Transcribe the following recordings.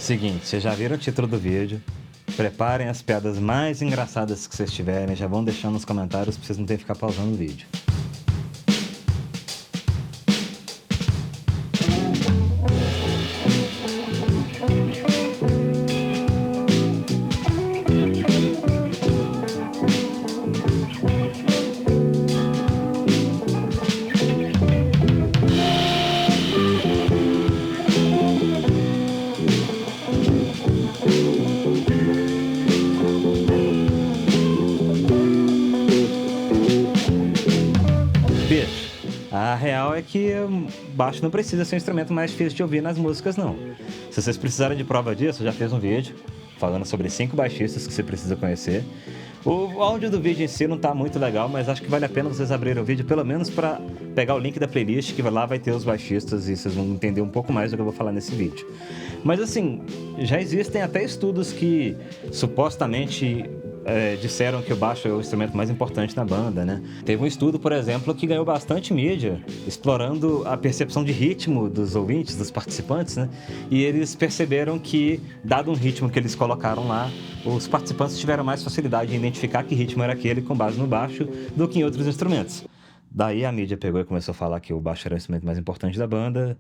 Seguinte, vocês já viram o título do vídeo? Preparem as piadas mais engraçadas que vocês tiverem, já vão deixando nos comentários pra vocês não terem que ficar pausando o vídeo. A real é que baixo não precisa ser um instrumento mais difícil de ouvir nas músicas, não. Se vocês precisarem de prova disso, eu já fiz um vídeo falando sobre 5 baixistas que você precisa conhecer. O áudio do vídeo em si não tá muito legal, mas acho que vale a pena vocês abrirem o vídeo, pelo menos para pegar o link da playlist, que lá vai ter os baixistas e vocês vão entender um pouco mais do que eu vou falar nesse vídeo. Mas assim, já existem até estudos que supostamente disseram que o baixo é o instrumento mais importante na banda, né? Teve um estudo, por exemplo, que ganhou bastante mídia, explorando a percepção de ritmo dos ouvintes, dos participantes, né? E eles perceberam que, dado um ritmo que eles colocaram lá, os participantes tiveram mais facilidade em identificar que ritmo era aquele com base no baixo do que em outros instrumentos. Daí a mídia pegou e começou a falar que o baixo era o instrumento mais importante da banda.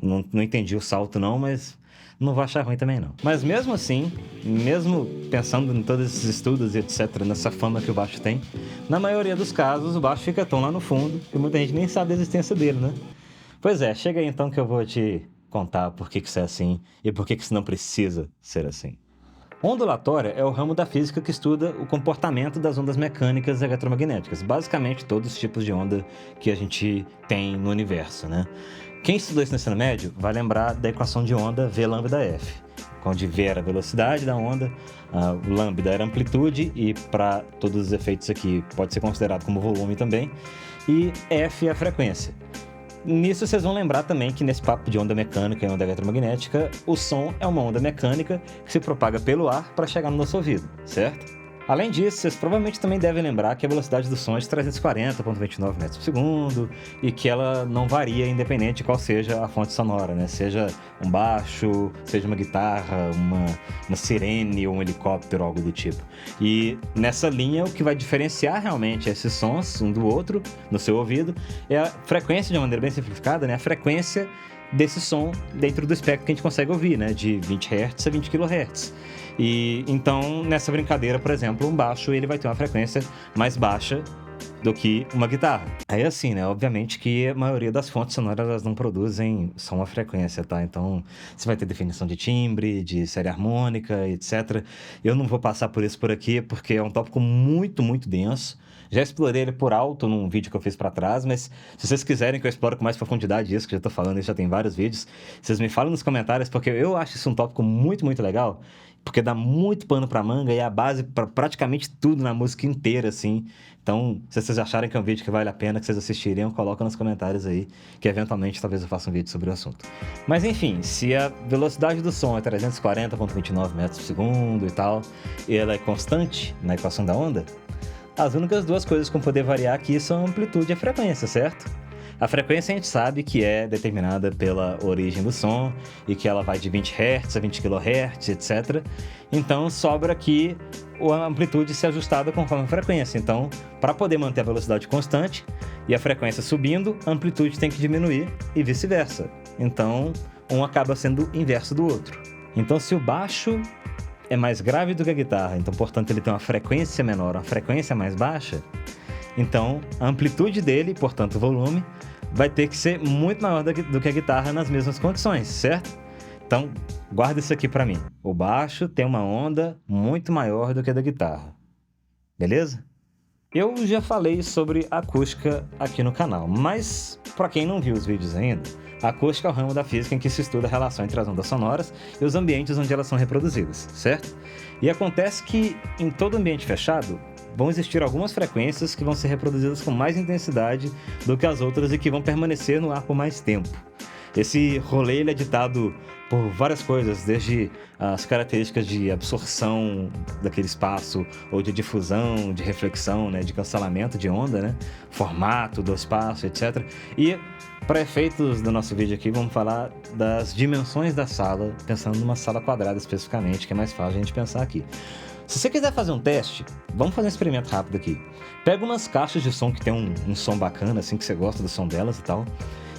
Não entendi o salto não, mas não vou achar ruim também não. Mas mesmo assim, mesmo pensando em todos esses estudos e etc, nessa fama que o baixo tem, na maioria dos casos o baixo fica tão lá no fundo que muita gente nem sabe da existência dele, né? Pois é, chega aí então que eu vou te contar por que isso é assim e por que isso não precisa ser assim. Ondulatória é o ramo da física que estuda o comportamento das ondas mecânicas eletromagnéticas, basicamente todos os tipos de onda que a gente tem no universo, né? Quem estudou isso no ensino médio vai lembrar da equação de onda V lambda F, onde V era a velocidade da onda, o lambda era a amplitude e para todos os efeitos aqui pode ser considerado como volume também, e F é a frequência. Nisso vocês vão lembrar também que nesse papo de onda mecânica e onda eletromagnética, o som é uma onda mecânica que se propaga pelo ar para chegar no nosso ouvido, certo? Além disso, vocês provavelmente também devem lembrar que a velocidade do som é de 340,29 metros por segundo e que ela não varia independente de qual seja a fonte sonora, né? Seja um baixo, seja uma guitarra, uma sirene ou um helicóptero, algo do tipo. E nessa linha, o que vai diferenciar realmente esses sons um do outro no seu ouvido é a frequência, de uma maneira bem simplificada, né? A frequência desse som dentro do espectro que a gente consegue ouvir, né? De 20 Hz a 20 kHz. E então, nessa brincadeira, por exemplo, um baixo ele vai ter uma frequência mais baixa do que uma guitarra. Aí assim, né? Obviamente que a maioria das fontes sonoras elas não produzem só uma frequência, tá? Então, você vai ter definição de timbre, de série harmônica, etc. Eu não vou passar por isso por aqui, porque é um tópico muito, muito denso. Já explorei ele por alto num vídeo que eu fiz pra trás, mas se vocês quiserem que eu explore com mais profundidade isso, que eu já tô falando, já tem vários vídeos, vocês me falam nos comentários, porque eu acho isso um tópico muito, muito legal, porque dá muito pano pra manga e é a base pra praticamente tudo na música inteira, assim. Então, se vocês acharem que é um vídeo que vale a pena, que vocês assistiriam, coloca nos comentários aí, que eventualmente talvez eu faça um vídeo sobre o assunto. Mas enfim, se a velocidade do som é 340,29 metros por segundo e tal, e ela é constante na equação da onda, as únicas duas coisas com poder variar aqui são a amplitude e a frequência, certo? A frequência a gente sabe que é determinada pela origem do som e que ela vai de 20 Hz a 20 kHz, etc. Então sobra aqui a amplitude ser ajustada conforme a frequência. Então, para poder manter a velocidade constante e a frequência subindo, a amplitude tem que diminuir e vice-versa. Então, um acaba sendo inverso do outro. Então, se o baixo é mais grave do que a guitarra, então, portanto, ele tem uma frequência menor, uma frequência mais baixa, então a amplitude dele, portanto o volume, vai ter que ser muito maior do que a guitarra nas mesmas condições, certo? Então, guarda isso aqui pra mim. O baixo tem uma onda muito maior do que a da guitarra. Beleza? Eu já falei sobre acústica aqui no canal, mas para quem não viu os vídeos ainda, a acústica é o ramo da física em que se estuda a relação entre as ondas sonoras e os ambientes onde elas são reproduzidas, certo? E acontece que em todo ambiente fechado, vão existir algumas frequências que vão ser reproduzidas com mais intensidade do que as outras e que vão permanecer no ar por mais tempo. Esse rolê ele é ditado por várias coisas, desde as características de absorção daquele espaço, ou de difusão, de reflexão, né, de cancelamento de onda, né, formato do espaço, etc. E Para efeitos do nosso vídeo aqui, vamos falar das dimensões da sala, pensando numa sala quadrada especificamente, que é mais fácil a gente pensar aqui. Se você quiser fazer um teste, vamos fazer um experimento rápido aqui. Pega umas caixas de som que tem um som bacana, assim, que você gosta do som delas e tal,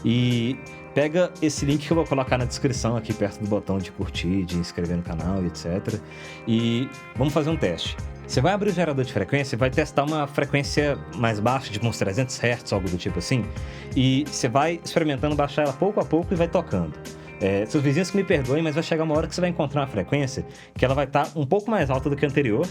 e pega esse link que eu vou colocar na descrição aqui perto do botão de curtir, de inscrever no canal e etc. E vamos fazer um teste. Você vai abrir o gerador de frequência e vai testar uma frequência mais baixa, tipo uns 300 Hz, algo do tipo assim, e você vai experimentando baixar ela pouco a pouco e vai tocando. Seus vizinhos que me perdoem, mas vai chegar uma hora que você vai encontrar uma frequência que ela vai estar um pouco mais alta do que a anterior,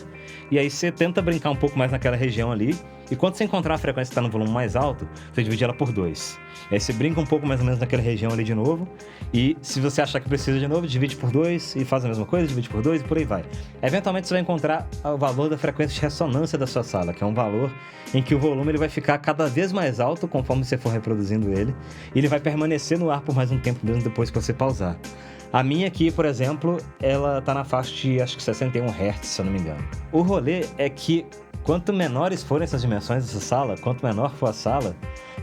e aí você tenta brincar um pouco mais naquela região ali, e quando você encontrar a frequência que está no volume mais alto, você divide ela por 2. Aí você brinca um pouco mais ou menos naquela região ali de novo, e se você achar que precisa de novo, divide por 2 e faz a mesma coisa, divide por 2 e por aí vai. Eventualmente você vai encontrar o valor da frequência de ressonância da sua sala, que é um valor em que o volume ele vai ficar cada vez mais alto conforme você for reproduzindo ele, e ele vai permanecer no ar por mais um tempo mesmo depois que você pausar. A minha aqui, por exemplo, ela tá na faixa de acho que 61 Hz, se eu não me engano. O rolê é que quanto menores forem essas dimensões dessa sala, quanto menor for a sala,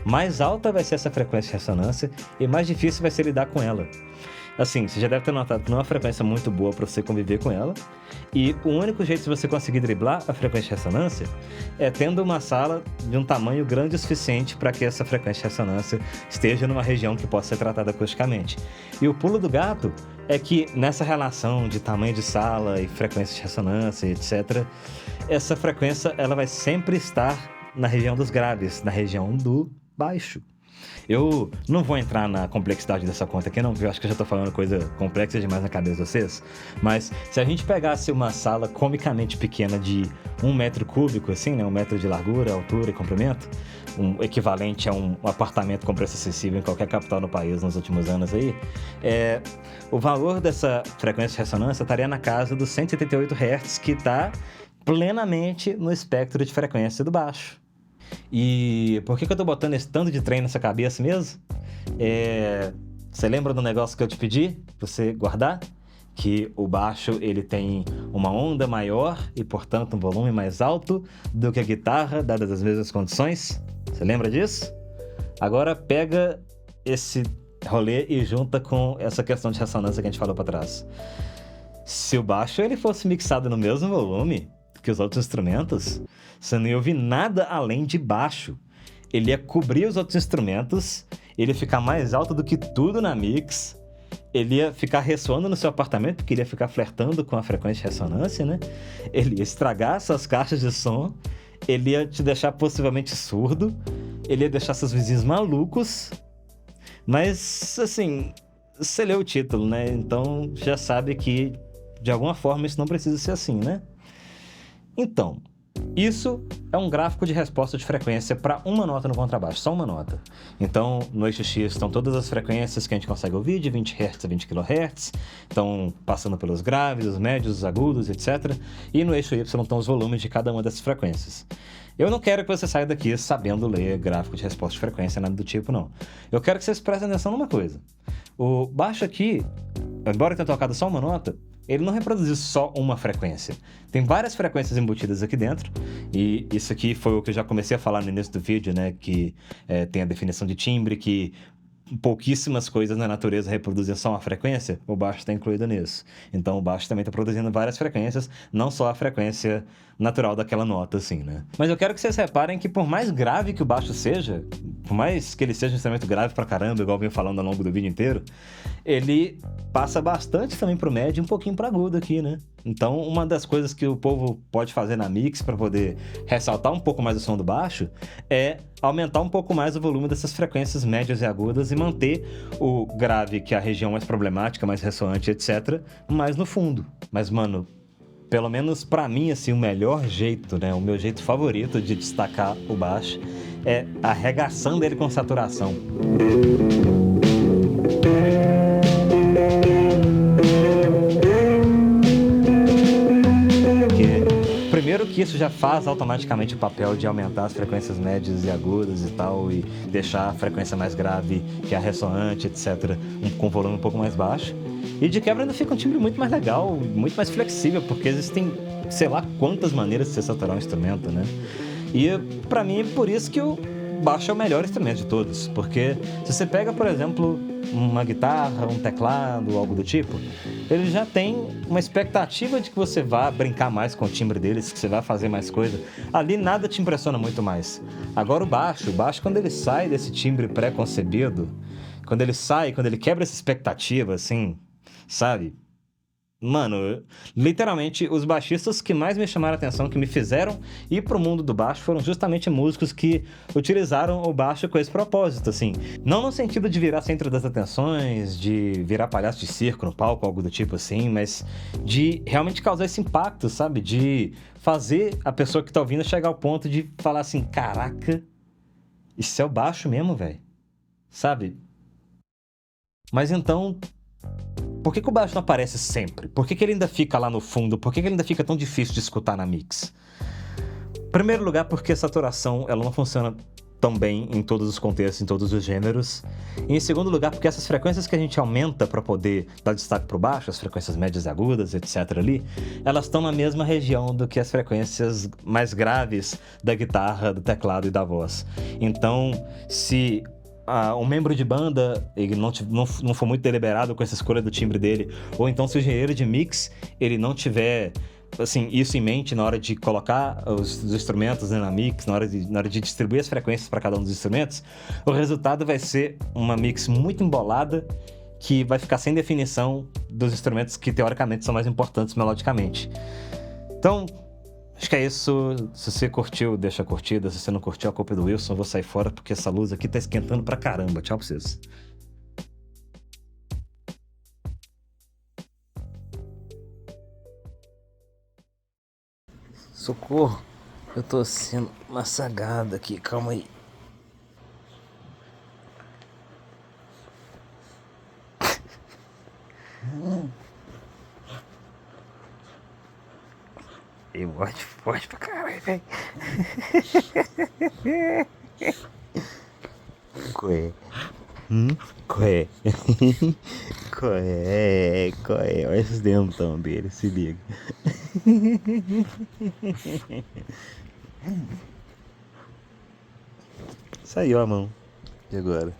mais alta vai ser essa frequência de ressonância e mais difícil vai ser lidar com ela. Assim, você já deve ter notado que não é uma frequência muito boa para você conviver com ela, e o único jeito de você conseguir driblar a frequência de ressonância é tendo uma sala de um tamanho grande o suficiente para que essa frequência de ressonância esteja numa região que possa ser tratada acusticamente. E o pulo do gato é que nessa relação de tamanho de sala e frequência de ressonância, etc., essa frequência ela vai sempre estar na região dos graves, na região do baixo. Eu não vou entrar na complexidade dessa conta aqui não, porque eu acho que eu já estou falando coisa complexa demais na cabeça de vocês, mas se a gente pegasse uma sala comicamente pequena de 1 metro cúbico, assim, né, 1 metro de largura, altura e comprimento, um equivalente a um apartamento com preço acessível em qualquer capital do país nos últimos anos aí, o valor dessa frequência de ressonância estaria na casa dos 178 Hz, que está plenamente no espectro de frequência do baixo. E por que eu tô botando esse tanto de trem nessa cabeça mesmo? Você lembra do negócio que eu te pedi pra você guardar? Que o baixo ele tem uma onda maior e, portanto, um volume mais alto do que a guitarra, dadas as mesmas condições? Você lembra disso? Agora pega esse rolê e junta com essa questão de ressonância que a gente falou pra trás. Se o baixo ele fosse mixado no mesmo volume que os outros instrumentos, você não ia ouvir nada além de baixo. Ele ia cobrir os outros instrumentos, ele ia ficar mais alto do que tudo na mix, ele ia ficar ressoando no seu apartamento, porque ele ia ficar flertando com a frequência de ressonância, né? Ele ia estragar suas caixas de som, ele ia te deixar possivelmente surdo, ele ia deixar seus vizinhos malucos, mas, assim, você leu o título, né? Então já sabe que, de alguma forma, isso não precisa ser assim, né? Então, isso é um gráfico de resposta de frequência para uma nota no contrabaixo, só uma nota. Então, no eixo X estão todas as frequências que a gente consegue ouvir, de 20 Hz a 20 kHz, estão passando pelos graves, os médios, os agudos, etc. E no eixo Y estão os volumes de cada uma dessas frequências. Eu não quero que você saia daqui sabendo ler gráfico de resposta de frequência, nada do tipo, não. Eu quero que vocês prestem atenção numa coisa. O baixo aqui, embora tenha tocado só uma nota, ele não reproduziu só uma frequência. Tem várias frequências embutidas aqui dentro, e isso aqui foi o que eu já comecei a falar no início do vídeo, né? Que tem a definição de timbre, que pouquíssimas coisas na natureza reproduzem só uma frequência, o baixo está incluído nisso. Então o baixo também está produzindo várias frequências, não só a frequência natural daquela nota, assim, né? Mas eu quero que vocês reparem que por mais grave que o baixo seja, por mais que ele seja um instrumento grave pra caramba, igual eu venho falando ao longo do vídeo inteiro, ele passa bastante também pro médio e um pouquinho pro agudo aqui, né? Então, uma das coisas que o povo pode fazer na mix para poder ressaltar um pouco mais o som do baixo é aumentar um pouco mais o volume dessas frequências médias e agudas e manter o grave, que é a região mais problemática, mais ressoante, etc., mais no fundo. Mas, mano, pelo menos pra mim, assim, o melhor jeito, né? O meu jeito favorito de destacar o baixo é arregaçando ele com saturação. Primeiro que isso já faz automaticamente o papel de aumentar as frequências médias e agudas e tal, e deixar a frequência mais grave, que é a ressoante, etc., com volume um pouco mais baixo. E de quebra ainda fica um timbre muito mais legal, muito mais flexível, porque existem, sei lá quantas maneiras de você saturar um instrumento, né? E pra mim, por isso que eu baixo é o melhor instrumento de todos, porque se você pega, por exemplo, uma guitarra, um teclado, algo do tipo, ele já tem uma expectativa de que você vá brincar mais com o timbre deles, que você vai fazer mais coisa. Ali nada te impressiona muito mais. Agora o baixo quando ele sai desse timbre pré-concebido, quando ele quebra essa expectativa, assim, sabe? Mano, literalmente, os baixistas que mais me chamaram a atenção, que me fizeram ir pro mundo do baixo, foram justamente músicos que utilizaram o baixo com esse propósito, assim. Não no sentido de virar centro das atenções, de virar palhaço de circo no palco, algo do tipo assim, mas de realmente causar esse impacto, sabe? De fazer a pessoa que tá ouvindo chegar ao ponto de falar assim: caraca, isso é o baixo mesmo, velho. Sabe? Mas então, por que que o baixo não aparece sempre? Por que que ele ainda fica lá no fundo? Por que que ele ainda fica tão difícil de escutar na mix? Em primeiro lugar, porque a saturação ela não funciona tão bem em todos os contextos, em todos os gêneros. E em segundo lugar, porque essas frequências que a gente aumenta para poder dar destaque para o baixo, as frequências médias e agudas, etc. ali, elas estão na mesma região do que as frequências mais graves da guitarra, do teclado e da voz. Então, se um membro de banda ele não for muito deliberado com essa escolha do timbre dele, ou então se o engenheiro de mix ele não tiver assim, isso em mente na hora de colocar os instrumentos, né, na mix, na hora de distribuir as frequências para cada um dos instrumentos, o resultado vai ser uma mix muito embolada que vai ficar sem definição dos instrumentos que teoricamente são mais importantes melodicamente. Então, acho que é isso. Se você curtiu, deixa a curtida. Se você não curtiu, a culpa é do Wilson. Eu vou sair fora porque essa luz aqui tá esquentando pra caramba. Tchau pra vocês. Socorro, eu tô sendo massagado aqui, calma aí. Eu morde forte pra caralho, velho. Coé. Coé. Coé, coé. Olha esses dentão dele, se liga. Saiu a mão. E agora?